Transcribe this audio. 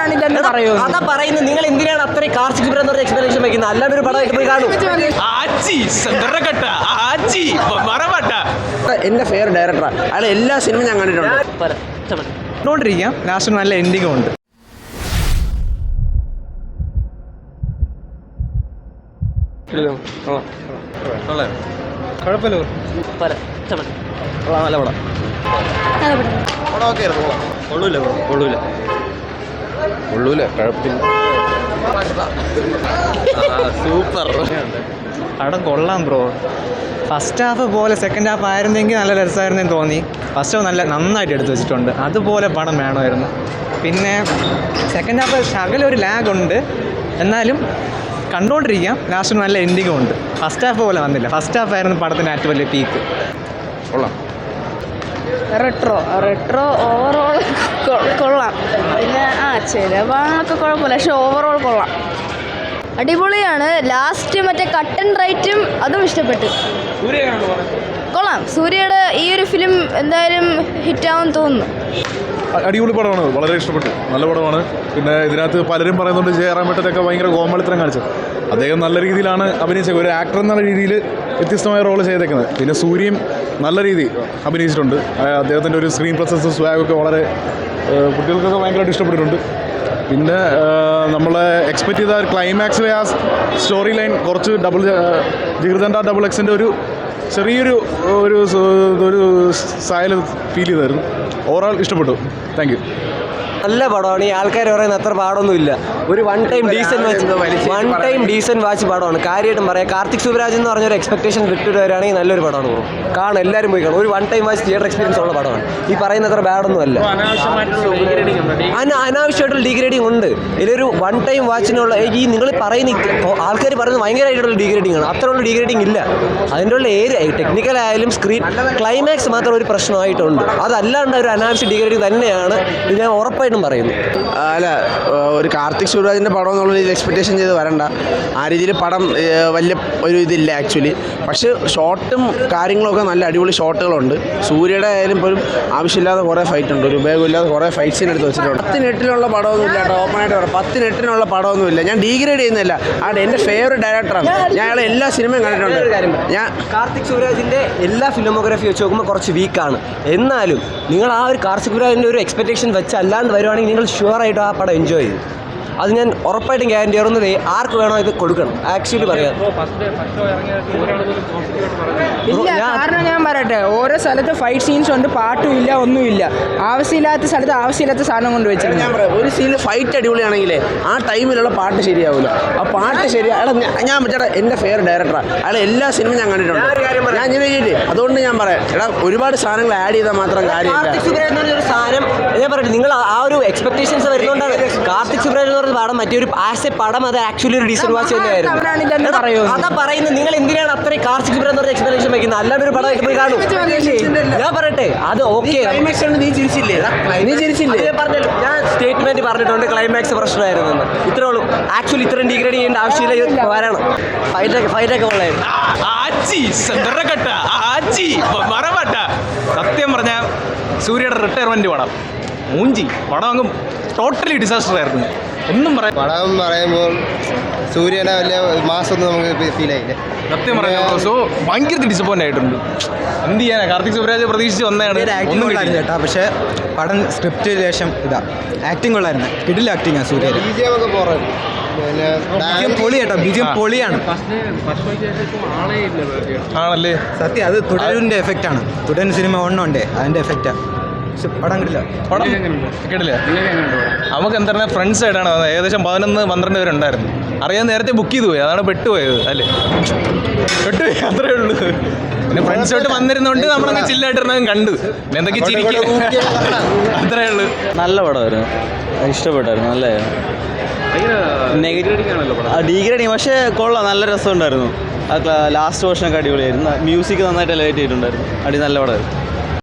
തവണ പറയൂ. അതാ പറയുന്നത്, നിങ്ങൾ എന്തിനാണ് അത്രയും കാർഷിക എക്സ്പ്ലനേഷൻ വയ്ക്കുന്നത്? അല്ലാണ്ട് ഒരു പടമായിട്ട് പോയി കാണും. എന്റെ ഫേവറേറ്റ് ഡയറക്ടറാണ് അയാൾ. എല്ലാ സിനിമയും ഞാൻ കണ്ടിട്ടുണ്ട്. ലാസ്റ്റ് നല്ല എൻഡിങ്ങും ഉണ്ട്. സൂപ്പർ പടം കൊള്ളാം ബ്രോ. ഫസ്റ്റ് ഹാഫ് പോലെ സെക്കൻഡ് ഹാഫ് ആയിരുന്നെങ്കിൽ നല്ല രസമായിരുന്നെന്ന് തോന്നി. ഫസ്റ്റ് ഹാഫ് നന്നായിട്ട് എടുത്തു വെച്ചിട്ടുണ്ട്. അതുപോലെ പടം വേണമായിരുന്നു. പിന്നെ സെക്കൻഡ് ഹാഫ് ശകലൊരു ലാഗ് ഉണ്ട്, എന്നാലും കണ്ടുകൊണ്ടിരിക്കാം. ലാസ്റ്റ് നല്ല എൻഡിങ്ങും ഉണ്ട്. ഫസ്റ്റ് ഹാഫ് പോലെ വന്നില്ല. ഫസ്റ്റ് ഹാഫ് ആയിരുന്നു പടത്തിൻ്റെ ഏറ്റവും വലിയ പീക്ക്. കൊള്ളാം. റെട്രോ ഓവറോൾ കൊള്ളാം. പിന്നെ ചില ഭാഗങ്ങളൊക്കെ കുഴപ്പമില്ല, പക്ഷെ ഓവറോൾ കൊള്ളാം, അടിപൊളിയാണ്. ലാസ്റ്റ് മറ്റേ കട്ട് ആൻഡ് റൈറ്റും അതും ഇഷ്ടപ്പെട്ടു. കൊള്ളാം. സൂര്യയുടെ ഈ ഒരു ഫിലിം എന്തായാലും ഹിറ്റാവും തോന്നുന്നു. അടിപൊളി പടമാണ്, വളരെ ഇഷ്ടപ്പെട്ടു. നല്ല പടമാണ്. പിന്നെ ഇതിനകത്ത് പലരും പറയുന്നുണ്ട് ജയറാമേട്ടനൊക്കെ ഭയങ്കര കോമാളിത്തരം കാണിച്ചത്. അദ്ദേഹം നല്ല രീതിയിലാണ് അഭിനയിച്ചത്. ഒരു ആക്ടർ എന്നുള്ള രീതിയിൽ വ്യത്യസ്തമായ റോള് ചെയ്തേക്കുന്നത്. പിന്നെ സൂര്യയും നല്ല രീതിയിൽ അഭിനയിച്ചിട്ടുണ്ട്. അദ്ദേഹത്തിൻ്റെ ഒരു സ്ക്രീൻ പ്രസൻസ് സ്വാഗൊക്കെ വളരെ കുട്ടികൾക്കൊക്കെ ഭയങ്കരമായിട്ട് ഇഷ്ടപ്പെട്ടിട്ടുണ്ട്. പിന്നെ നമ്മളെ എക്സ്പെക്റ്റ് ചെയ്ത ക്ലൈമാക്സിലെ ആ സ്റ്റോറി ലൈൻ കുറച്ച് ജിഗർദണ്ഡ ഡബിൾ എക്സിൻ്റെ ഒരു ചെറിയൊരു ഒരു സായൽ ഫീൽ ചെയ്തായിരുന്നു. ഓവറോൾ ഇഷ്ടപ്പെട്ടു. Thank you. നല്ല പടമാണ്. ഈ ആൾക്കാർ പറയുന്ന അത്ര പാടൊന്നുമില്ല. ഒരു വൺ ടൈം ഡീസൻറ്റ് വാച്ച് പടമാണ്. കാര്യമായിട്ടും പറയാം. കാർത്തിക് സുബ്രാജ് എന്ന് പറഞ്ഞൊരു എക്സ്പെക്ടേഷൻ വിട്ടിട്ട് വരികയാണെങ്കിൽ നല്ലൊരു പടമാണ്. കാണും, എല്ലാവരും പോയി കാണും. ഒരു one time watch theatre experience ഉള്ള പടമാണ്. ഈ പറയുന്ന അത്ര ബാഡൊന്നും അല്ല. അനാവശ്യമായിട്ടുള്ള ഡീഗ്രേഡിങ് ഉണ്ട്. ഇതിലൊരു വൺ ടൈം വാച്ചിനുള്ള ഈ നിങ്ങൾ പറയുന്ന ആൾക്കാർ പറയുന്നത് ഭയങ്കരമായിട്ടുള്ള ഡീഗ്രേഡിങ് ആണ്. അത്രയുള്ള ഡീഗ്രേഡിങ് ഇല്ല. അതിൻ്റെ ഉള്ള ടെക്നിക്കലായാലും സ്ക്രീൻ ക്ലൈമാക്സ് മാത്രം ഒരു പ്രശ്നമായിട്ടുണ്ട്. അതല്ലാണ്ട് ഒരു അനാവശ്യ ഡീഗ്രേഡിങ് തന്നെയാണ് ഞാൻ ഉറപ്പായിട്ടും പറയുന്നു. അല്ല, ഒരു കാർത്തിക് സുബ്രാജിൻ്റെ പടം എന്നുള്ള രീതിയിൽ എക്സ്പെക്റ്റേഷൻ ചെയ്ത് വരണ്ട. ആ രീതിയിൽ പടം വലിയ ഒരു ഇതില്ല ആക്ച്വലി. പക്ഷേ ഷോട്ടും കാര്യങ്ങളൊക്കെ നല്ല അടിപൊളി ഷോട്ടുകളുണ്ട്. സൂര്യയുടെ ആയാലും പോലും ആവശ്യമില്ലാതെ കുറേ ഫൈറ്റ് ഉണ്ട്. ഒരു ഉപയോഗമില്ലാതെ കുറേ ഫൈറ്റ് സീൻ എടുത്ത് വെച്ചിട്ടുണ്ട്. 10-8 പടമൊന്നുമില്ല കേട്ടോ. ഓപ്പണായിട്ട് പറയാം, 10-8 പടമൊന്നുമില്ല. ഞാൻ ഡീഗ്രേഡ് ചെയ്യുന്നില്ല. എൻ്റെ ഫേവറേറ്റ് ഡയറക്ടറാണ്. ഞാൻ അയാളെ എല്ലാ സിനിമയും കണ്ടിട്ടുണ്ട്. ഞാൻ കാർത്തിക് സുബ്രാജിൻ്റെ എല്ലാ ഫിലിമോഗ്രാഫി വെച്ച് നോക്കുമ്പോൾ കുറച്ച് വീക്കാണ്. എന്നാലും നിങ്ങൾ ആ ഒരു കാർത്തിക് സുബ്രാജിൻ്റെ ഒരു എക്സ്പെക്ടേഷൻ വെച്ച് അല്ലാണ്ട് വരുവാണെങ്കിൽ നിങ്ങൾ ഷുവറായിട്ട് ആ പടം എൻജോയ് ചെയ്യും. അത് ഞാൻ ഉറപ്പായിട്ടും ഗ്യാരണ്ടി ആവുന്നത് ആർക്ക് വേണോ ഇത് കൊടുക്കണം. ആക്ച്വലി പറയാം, കാരണം ഞാൻ പറയട്ടെ, ഓരോ സ്ഥലത്ത് ഫൈറ്റ് സീൻസ് ഉണ്ട്, പാട്ടും ഇല്ല, ഒന്നുമില്ല. ആവശ്യമില്ലാത്ത സ്ഥലത്ത് ആവശ്യമില്ലാത്ത സാധനം കൊണ്ട് വെച്ചിട്ടുണ്ട്. ഞാൻ പറയാം, ഒരു സീനിൽ ഫൈറ്റ് അടിപൊളിയാണെങ്കിലേ ആ ടൈമിലുള്ള പാട്ട് ശരിയാവില്ല. ആ പാട്ട് ഞാൻ ചേട്ടാ എൻ്റെ ഫേവറേറ്റ് ഡയറക്ടറാണ്. അയാളെ എല്ലാ സിനിമയും ഞാൻ കണ്ടിട്ടുണ്ട്. ഞാൻ ചെയ്തിട്ട് അതുകൊണ്ട് ഞാൻ പറയാം, എടാ ഒരുപാട് സാധനങ്ങൾ ആഡ് ചെയ്താൽ മാത്രം കാര്യമില്ല. ഒരു സാധനം ഞാൻ പറയട്ടെ, നിങ്ങൾ ആ ഒരു എക്സ്പെക്ടേഷൻസ് വരുന്നതുകൊണ്ടാണ് കാർത്തിക് സുബ്രാജ് എന്ന് പറഞ്ഞ പടം മറ്റൊരു ആസ് എ പടം അത് ആക്ച്വലി ഒരു ഡീസന്റ് വാച്ച് തന്നെയായിരുന്നു. അതാ പറയുന്നത്, നിങ്ങൾ എന്തിനാണ് അത്രയും കാർത്തിക് സുബ്രാജ് എന്ന് പറഞ്ഞ എക്സ്പ്ലനേഷൻ വയ്ക്കുന്നത്? അല്ലാണ്ട് ഒരു പടമായിട്ട് പോയി കാണും. ഞാൻ പറയട്ടെ, അത് ഓക്കെ. നീ ചിരിച്ചില്ലേ? ഞാൻ സ്റ്റേറ്റ്മെന്റ് പറഞ്ഞിട്ടുണ്ട് ക്ലൈമാക്സ് പ്രശ്നമായിരുന്നു. ഇത്രേ ഉള്ളൂ. ആക്ച്വലി ഇത്രയും ഡിഗ്രേഡ് ചെയ്യേണ്ട ആവശ്യമില്ല. വരണം ഫൈറ്റൊക്കെ ഉള്ളായിരുന്നു. സത്യം പറഞ്ഞ സൂര്യയുടെ റിട്ടയർമെന്റ് പടം പടം അങ്ങ് ടോട്ടലി ഡിസാസ്റ്റർ ആയിരുന്നു. ഒന്നും പറയാം. പടം പറയുമ്പോൾ സൂര്യനെ വലിയ മാസമൊന്നും നമുക്ക് ഫീൽ ആയില്ല. സത്യം പറയാം. സോ ഭയങ്കര ഡിസപ്പോയിന്റ് ആയിട്ടുണ്ട്. എന്ത് ചെയ്യാനാ? കാർത്തിക് സുബ്രാജ് പ്രതീക്ഷിച്ച് വന്നതാണ്. ചേട്ടാ, പക്ഷേ പടം സ്ക്രിപ്റ്റ് ശേഷം ആക്ടിങ് കൊള്ളായിരുന്നു. കിടില ആക്ടിങ് ആണ് സൂര്യ. ബിജിഎമൊക്കെ പോറായിരുന്നു. പൊളി കേട്ടോ, ബിജിഎം പൊളിയാണ്. ആണല്ലേ? സത്യം, അത് തുടരിൻ്റെ എഫക്റ്റ് ആണ്. തുടരൻ സിനിമ ഒന്നുണ്ടേ, അതിൻ്റെ എഫക്റ്റാണ്. പടം കിട്ടില്ല. നമുക്ക് എന്താ ഫ്രണ്ട്സ് ആയിട്ടാണ് ഏകദേശം 11-12 പേരുണ്ടായിരുന്നു. അറിയാൻ നേരത്തെ ബുക്ക് ചെയ്തു പോയി, അതാണ് പെട്ടുപോയത്. അല്ലേ, പെട്ടുപോയി, അത്രേ ഉള്ളൂ. പിന്നെ ഫ്രണ്ട്സായിട്ട് വന്നിരുന്നോണ്ട് നമ്മളങ്ങ് ചില്ലായിട്ടിരുന്നതും കണ്ടു. എന്തൊക്കെ ചിരിക്കും, അത്രേ ഉള്ളൂ. നല്ല പടമായിരുന്നു, ഇഷ്ടപ്പെട്ടായിരുന്നു. നല്ലതായിരുന്നു. ഡീഗ്രേഡിങ് പക്ഷേ കൊള്ളാം, നല്ല രസമുണ്ടായിരുന്നു. ലാസ്റ്റ് പോർഷനൊക്കെ അടിപൊളിയായിരുന്നു. മ്യൂസിക് നന്നായിട്ട് ലൈറ്റ് ചെയ്തിട്ടുണ്ടായിരുന്നു. നല്ല പടമായിരുന്നു.